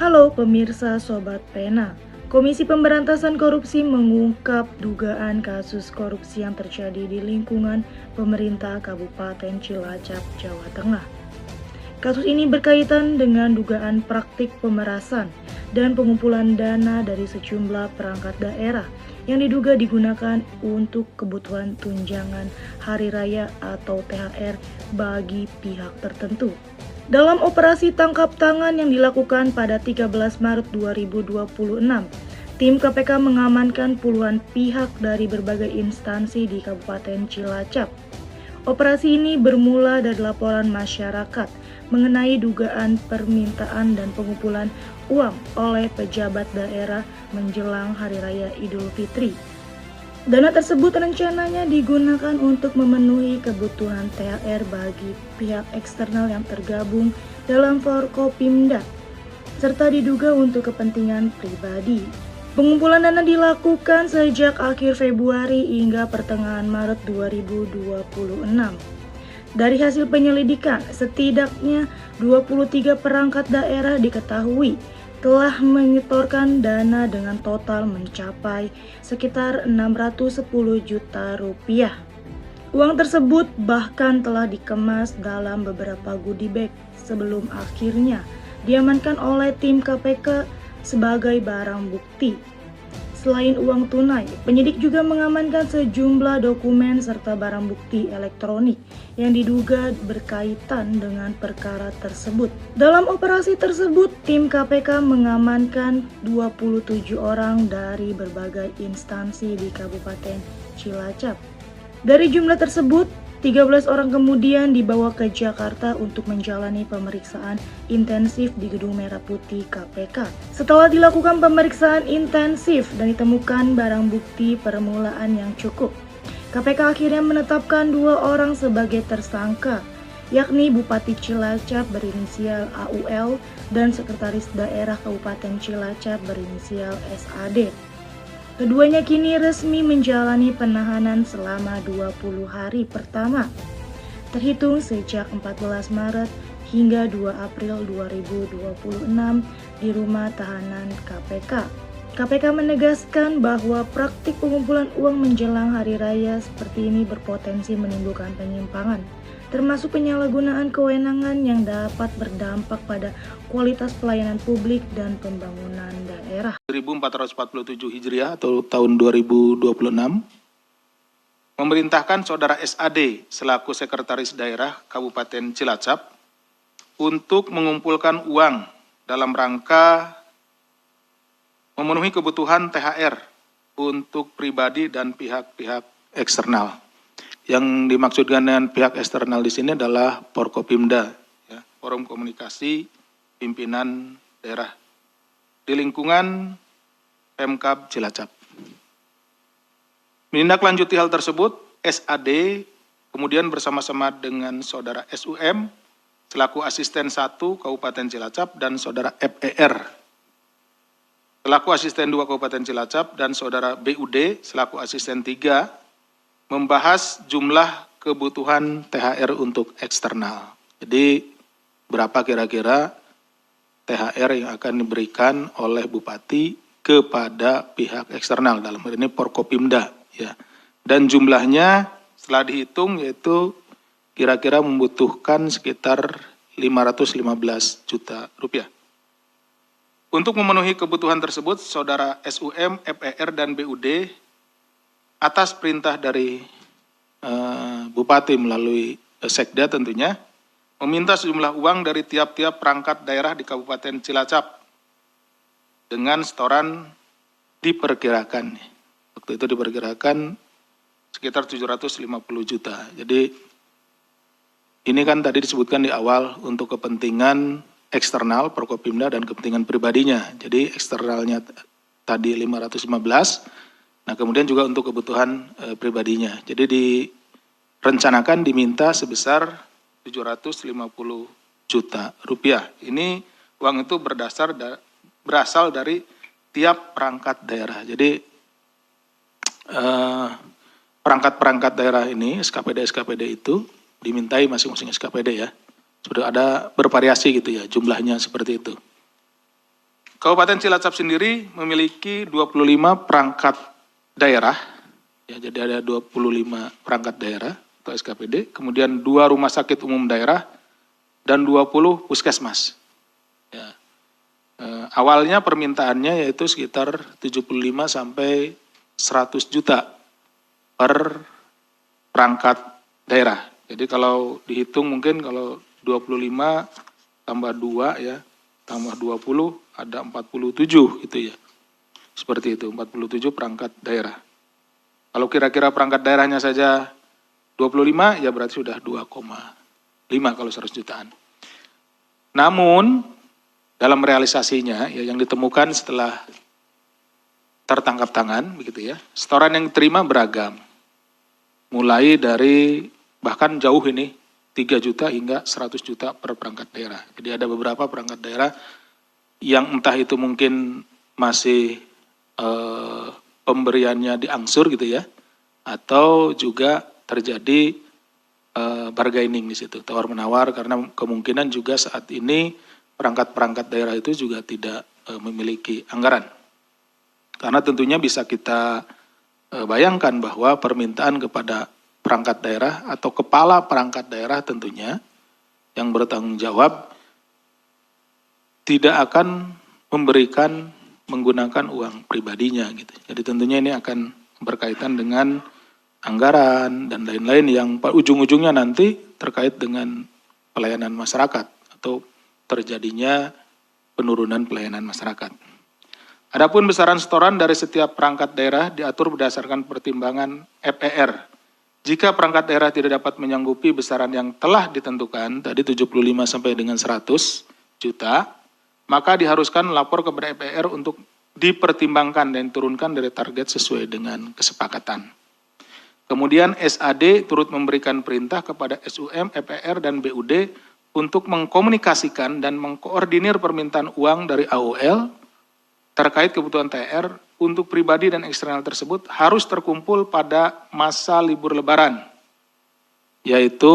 Halo pemirsa Sobat Pena, Komisi Pemberantasan Korupsi mengungkap dugaan kasus korupsi yang terjadi di lingkungan pemerintah Kabupaten Cilacap, Jawa Tengah. Kasus ini berkaitan dengan dugaan praktik pemerasan dan pengumpulan dana dari sejumlah perangkat daerah yang diduga digunakan untuk kebutuhan tunjangan hari raya atau THR bagi pihak tertentu. Dalam operasi tangkap tangan yang dilakukan pada 13 Maret 2026, tim KPK mengamankan puluhan pihak dari berbagai instansi di Kabupaten Cilacap. Operasi ini bermula dari laporan masyarakat mengenai dugaan permintaan dan pengumpulan uang oleh pejabat daerah menjelang Hari Raya Idul Fitri. Dana tersebut rencananya digunakan untuk memenuhi kebutuhan THR bagi pihak eksternal yang tergabung dalam Forkopimda, serta diduga untuk kepentingan pribadi. Pengumpulan dana dilakukan sejak akhir Februari hingga pertengahan Maret 2026. Dari hasil penyelidikan, setidaknya 23 perangkat daerah diketahui telah menyetorkan dana dengan total mencapai sekitar 610 juta rupiah. Uang tersebut bahkan telah dikemas dalam beberapa goodie bag sebelum akhirnya diamankan oleh tim KPK sebagai barang bukti. Selain uang tunai, penyidik juga mengamankan sejumlah dokumen serta barang bukti elektronik yang diduga berkaitan dengan perkara tersebut. Dalam operasi tersebut, tim KPK mengamankan 27 orang dari berbagai instansi di Kabupaten Cilacap. Dari jumlah tersebut, 13 orang kemudian dibawa ke Jakarta untuk menjalani pemeriksaan intensif di Gedung Merah Putih KPK. Setelah dilakukan pemeriksaan intensif dan ditemukan barang bukti permulaan yang cukup, KPK akhirnya menetapkan 2 orang sebagai tersangka, yakni Bupati Cilacap berinisial AUL dan Sekretaris Daerah Kabupaten Cilacap berinisial SAD. Keduanya kini resmi menjalani penahanan selama 20 hari pertama, terhitung sejak 14 Maret hingga 2 April 2026 di rumah tahanan KPK. KPK menegaskan bahwa praktik pengumpulan uang menjelang hari raya seperti ini berpotensi menimbulkan penyimpangan, termasuk penyalahgunaan kewenangan yang dapat berdampak pada kualitas pelayanan publik dan pembangunan daerah. 1447 Hijriah atau tahun 2026 memerintahkan Saudara SAD selaku Sekretaris Daerah Kabupaten Cilacap untuk mengumpulkan uang dalam rangka memenuhi kebutuhan THR untuk pribadi dan pihak-pihak eksternal. Yang dimaksudkan dengan pihak eksternal di sini adalah Forkopimda, ya, Forum Komunikasi Pimpinan Daerah di lingkungan Pemkab Cilacap. Menindaklanjuti hal tersebut, SAD kemudian bersama-sama dengan Saudara SUM selaku Asisten 1 Kabupaten Cilacap dan Saudara FER selaku Asisten 2 Kabupaten Cilacap dan Saudara BUD selaku Asisten 3 membahas jumlah kebutuhan THR untuk eksternal. Jadi berapa kira-kira THR yang akan diberikan oleh Bupati kepada pihak eksternal, dalam hal ini Forkopimda, ya. Dan jumlahnya setelah dihitung yaitu kira-kira membutuhkan sekitar 515 juta rupiah. Untuk memenuhi kebutuhan tersebut, Saudara SUM, FER, dan BUD atas perintah dari Bupati melalui Sekda tentunya, meminta sejumlah uang dari tiap-tiap perangkat daerah di Kabupaten Cilacap dengan setoran diperkirakan. Waktu itu diperkirakan sekitar 750 juta. Jadi ini kan tadi disebutkan di awal untuk kepentingan eksternal Forkopimda dan kepentingan pribadinya. Jadi eksternalnya tadi 515, nah kemudian juga untuk kebutuhan pribadinya. Jadi direncanakan diminta sebesar 750 juta rupiah. Ini uang itu berasal dari tiap perangkat daerah. Jadi perangkat-perangkat daerah ini, SKPD itu dimintai masing-masing SKPD ya. Sudah ada bervariasi gitu ya, jumlahnya seperti itu. Kabupaten Cilacap sendiri memiliki 25 perangkat daerah, ya, jadi ada 25 perangkat daerah atau SKPD, kemudian 2 rumah sakit umum daerah, dan 20 puskesmas. Ya. Awalnya permintaannya yaitu sekitar 75 sampai 100 juta per perangkat daerah. Jadi kalau dihitung mungkin kalau 25 tambah 2 ya, tambah 20 ada 47 gitu ya. Seperti itu, 47 perangkat daerah. Kalau kira-kira perangkat daerahnya saja 25 ya berarti sudah 2,5 kalau 100 jutaan. Namun dalam realisasinya ya yang ditemukan setelah tertangkap tangan begitu ya, setoran yang diterima beragam. Mulai dari bahkan jauh ini 3 juta hingga 100 juta per perangkat daerah. Jadi ada beberapa perangkat daerah yang entah itu mungkin masih pemberiannya diangsur gitu ya, atau juga terjadi bargaining di situ, tawar menawar, karena kemungkinan juga saat ini perangkat-perangkat daerah itu juga tidak memiliki anggaran. Karena tentunya bisa kita bayangkan bahwa permintaan kepada perangkat daerah atau kepala perangkat daerah tentunya yang bertanggung jawab tidak akan memberikan menggunakan uang pribadinya gitu. Jadi tentunya ini akan berkaitan dengan anggaran dan lain-lain yang ujung-ujungnya nanti terkait dengan pelayanan masyarakat atau terjadinya penurunan pelayanan masyarakat. Adapun besaran setoran dari setiap perangkat daerah diatur berdasarkan pertimbangan FER. Jika perangkat daerah tidak dapat menyanggupi besaran yang telah ditentukan, tadi 75 sampai dengan 100 juta, maka diharuskan lapor kepada FER untuk dipertimbangkan dan diturunkan dari target sesuai dengan kesepakatan. Kemudian SAD turut memberikan perintah kepada SUM, FER, dan BUD untuk mengkomunikasikan dan mengkoordinir permintaan uang dari AOL terkait kebutuhan TR untuk pribadi dan eksternal tersebut harus terkumpul pada masa libur lebaran, yaitu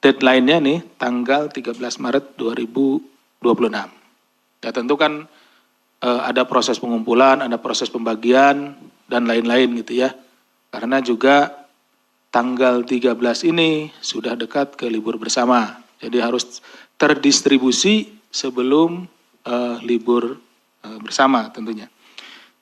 deadline-nya nih tanggal 13 Maret 2026. Ya tentu kan ada proses pengumpulan, ada proses pembagian, dan lain-lain gitu ya. Karena juga tanggal 13 ini sudah dekat ke libur bersama. Jadi harus terdistribusi sebelum libur bersama tentunya.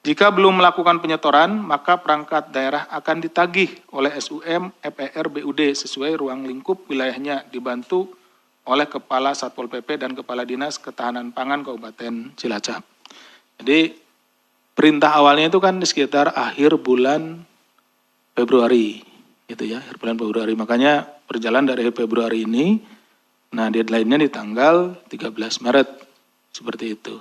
Jika belum melakukan penyetoran, maka perangkat daerah akan ditagih oleh SUM, FER, BUD sesuai ruang lingkup wilayahnya dibantu oleh Kepala Satpol PP dan Kepala Dinas Ketahanan Pangan Kabupaten Cilacap. Jadi perintah awalnya itu kan di sekitar akhir bulan Februari, gitu ya, akhir bulan Februari. Makanya berjalan dari Februari ini, nah deadline-nya di tanggal 13 Maret, seperti itu.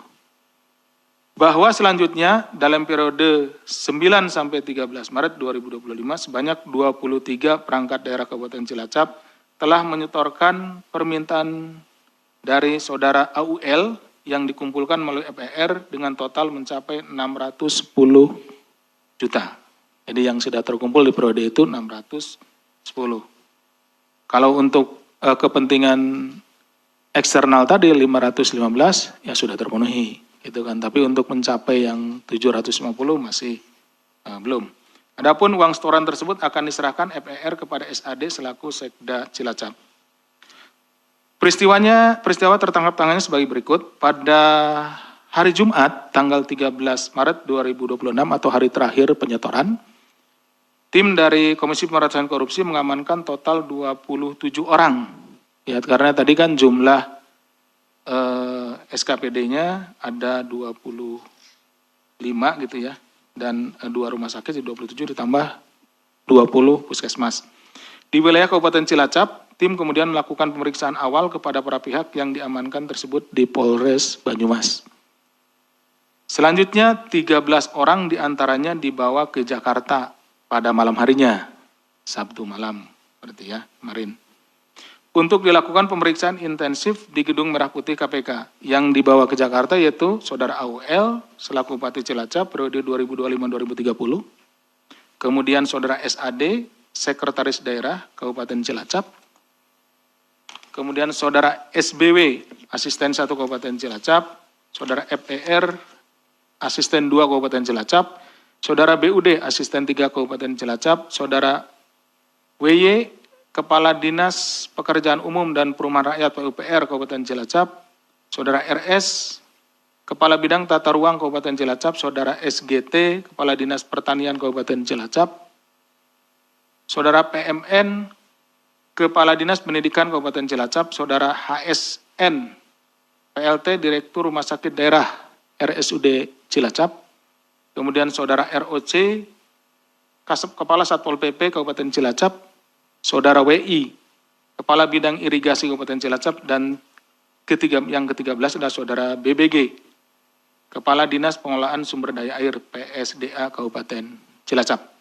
Bahwa selanjutnya dalam periode 9 sampai 13 Maret 2025 sebanyak 23 perangkat daerah Kabupaten Cilacap telah menyetorkan permintaan dari saudara AUL yang dikumpulkan melalui FER dengan total mencapai 610 juta. Jadi yang sudah terkumpul di periode itu 610. Kalau untuk kepentingan eksternal tadi 515 ya sudah terpenuhi gitu kan. Tapi untuk mencapai yang 750 masih belum. Adapun uang setoran tersebut akan diserahkan FER kepada SAD selaku Sekda Cilacap. Peristiwa tertangkap tangannya sebagai berikut. Pada hari Jumat tanggal 13 Maret 2026 atau hari terakhir penyetoran, tim dari Komisi Pemberantasan Korupsi mengamankan total 27 orang. Ya, karena tadi kan jumlah SKPD-nya ada 25 gitu ya. Dan 2 rumah sakit, 27 ditambah 20 puskesmas. Di wilayah Kabupaten Cilacap, tim kemudian melakukan pemeriksaan awal kepada para pihak yang diamankan tersebut di Polres Banyumas. Selanjutnya 13 orang diantaranya dibawa ke Jakarta pada malam harinya, Sabtu malam, berarti ya kemarin. Untuk dilakukan pemeriksaan intensif di Gedung Merah Putih KPK. Yang dibawa ke Jakarta yaitu Saudara AUL selaku Bupati Cilacap periode 2025-2030. Kemudian Saudara SAD, Sekretaris Daerah Kabupaten Cilacap. Kemudian Saudara SBW, Asisten 1 Kabupaten Cilacap. Saudara FER, Asisten 2 Kabupaten Cilacap, Saudara BUD, Asisten 3 Kabupaten Cilacap, Saudara WY, Kepala Dinas Pekerjaan Umum dan Perumahan Rakyat PUPR Kabupaten Cilacap, Saudara RS, Kepala Bidang Tata Ruang Kabupaten Cilacap, Saudara SGT, Kepala Dinas Pertanian Kabupaten Cilacap, Saudara PMN, Kepala Dinas Pendidikan Kabupaten Cilacap, Saudara HSN, PLT Direktur Rumah Sakit Daerah RSUD Cilacap, kemudian Saudara ROC, Kepala Satpol PP Kabupaten Cilacap, Saudara WI, Kepala Bidang Irigasi Kabupaten Cilacap, dan yang ke-13 adalah Saudara BBG, Kepala Dinas Pengelolaan Sumber Daya Air PSDA Kabupaten Cilacap.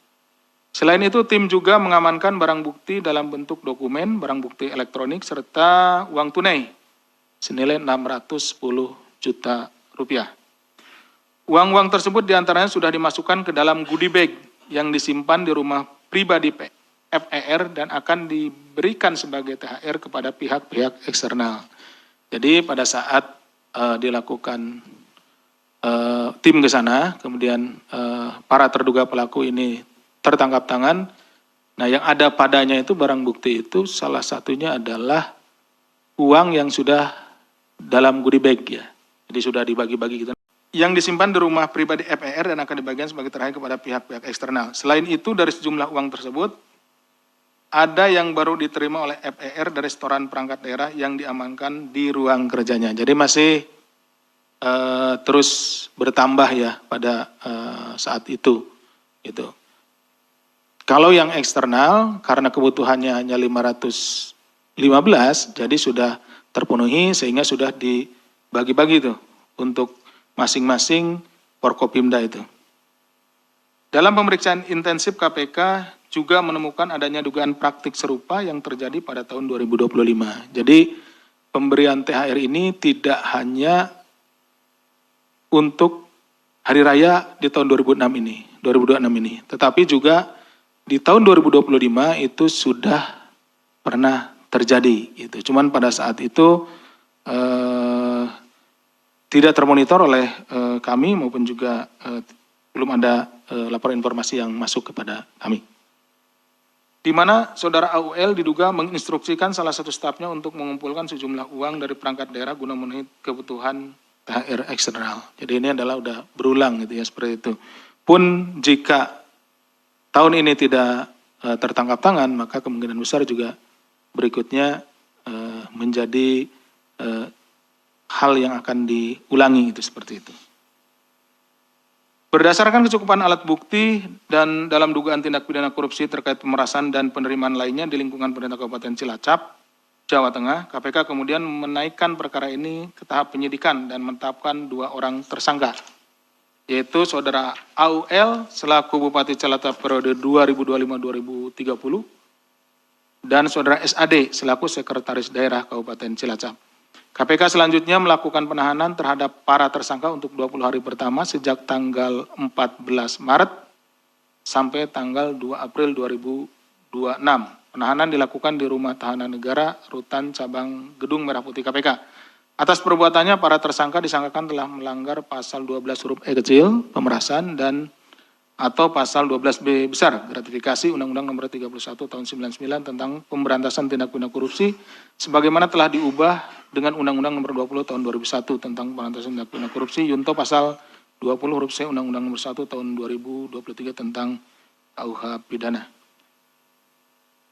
Selain itu, tim juga mengamankan barang bukti dalam bentuk dokumen, barang bukti elektronik, serta uang tunai senilai 610 juta rupiah. Uang-uang tersebut diantaranya sudah dimasukkan ke dalam goodie bag yang disimpan di rumah pribadi FER dan akan diberikan sebagai THR kepada pihak-pihak eksternal. Jadi pada saat dilakukan tim ke sana, kemudian para terduga pelaku ini tertangkap tangan. Nah, yang ada padanya itu barang bukti itu salah satunya adalah uang yang sudah dalam goodie bag ya. Jadi sudah dibagi-bagi gitu. Yang disimpan di rumah pribadi FER dan akan dibagikan sebagai THR kepada pihak-pihak eksternal. Selain itu, dari sejumlah uang tersebut, ada yang baru diterima oleh FER dari setoran perangkat daerah yang diamankan di ruang kerjanya. Jadi masih terus bertambah ya pada saat itu. Gitu. Kalau yang eksternal, karena kebutuhannya hanya 515, jadi sudah terpenuhi sehingga sudah dibagi-bagi tuh untuk masing-masing Forkopimda itu. Dalam pemeriksaan intensif KPK juga menemukan adanya dugaan praktik serupa yang terjadi pada tahun 2025. Jadi pemberian THR ini tidak hanya untuk hari raya di tahun 2026 ini, tetapi juga di tahun 2025 itu sudah pernah terjadi. Gitu. Cuman pada saat itu tidak termonitor oleh kami maupun juga belum ada laporan informasi yang masuk kepada kami. Di mana Saudara AUL diduga menginstruksikan salah satu stafnya untuk mengumpulkan sejumlah uang dari perangkat daerah guna memenuhi kebutuhan THR eksternal. Jadi ini adalah udah berulang gitu ya seperti itu. Pun jika tahun ini tidak tertangkap tangan, maka kemungkinan besar juga berikutnya menjadi hal yang akan diulangi itu seperti itu. Berdasarkan kecukupan alat bukti dan dalam dugaan tindak pidana korupsi terkait pemerasan dan penerimaan lainnya di lingkungan pemerintah Kabupaten Cilacap, Jawa Tengah, KPK kemudian menaikkan perkara ini ke tahap penyidikan dan menetapkan 2 orang tersangka, yaitu Saudara AUL selaku Bupati Cilacap periode 2025-2030 dan Saudara SAD selaku Sekretaris Daerah Kabupaten Cilacap. KPK selanjutnya melakukan penahanan terhadap para tersangka untuk 20 hari pertama sejak tanggal 14 Maret sampai tanggal 2 April 2026. Penahanan dilakukan di Rumah Tahanan Negara, Rutan Cabang Gedung Merah Putih KPK. Atas perbuatannya, para tersangka disangkakan telah melanggar pasal 12 huruf E kecil, pemerasan, dan atau pasal 12B besar, gratifikasi Undang-Undang Nomor 31 Tahun 99 tentang pemberantasan tindak pidana korupsi, sebagaimana telah diubah dengan Undang-Undang Nomor 20 Tahun 2001 tentang pemberantasan tindak pidana korupsi, Yunto pasal 20 huruf C Undang-Undang Nomor 1 Tahun 2023 tentang KUH Pidana.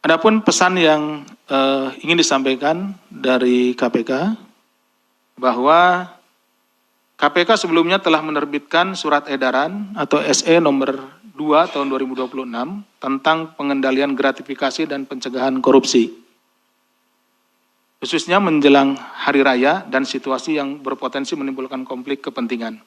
Adapun pesan yang ingin disampaikan dari KPK bahwa KPK sebelumnya telah menerbitkan surat edaran atau SE nomor 2 tahun 2026 tentang pengendalian gratifikasi dan pencegahan korupsi. Khususnya menjelang hari raya dan situasi yang berpotensi menimbulkan konflik kepentingan.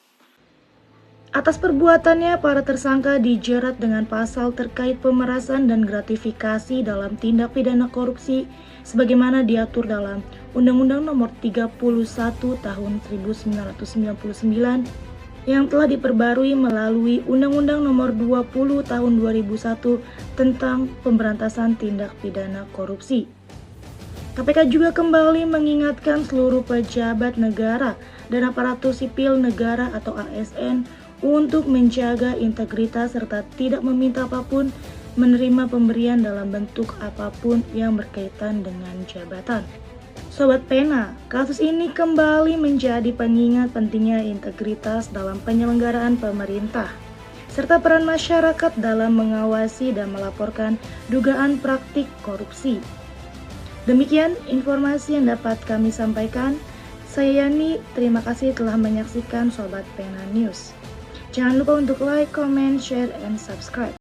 Atas perbuatannya, para tersangka dijerat dengan pasal terkait pemerasan dan gratifikasi dalam tindak pidana korupsi sebagaimana diatur dalam Undang-Undang Nomor 31 Tahun 1999 yang telah diperbarui melalui Undang-Undang Nomor 20 Tahun 2001 tentang pemberantasan tindak pidana korupsi. KPK juga kembali mengingatkan seluruh pejabat negara dan aparatur sipil negara atau ASN untuk menjaga integritas serta tidak meminta apapun, menerima pemberian dalam bentuk apapun yang berkaitan dengan jabatan. Sobat Pena, kasus ini kembali menjadi pengingat pentingnya integritas dalam penyelenggaraan pemerintah, serta peran masyarakat dalam mengawasi dan melaporkan dugaan praktik korupsi. Demikian informasi yang dapat kami sampaikan. Saya Yani, terima kasih telah menyaksikan Sobat Pena News. Jangan lupa untuk like, comment, share, and subscribe.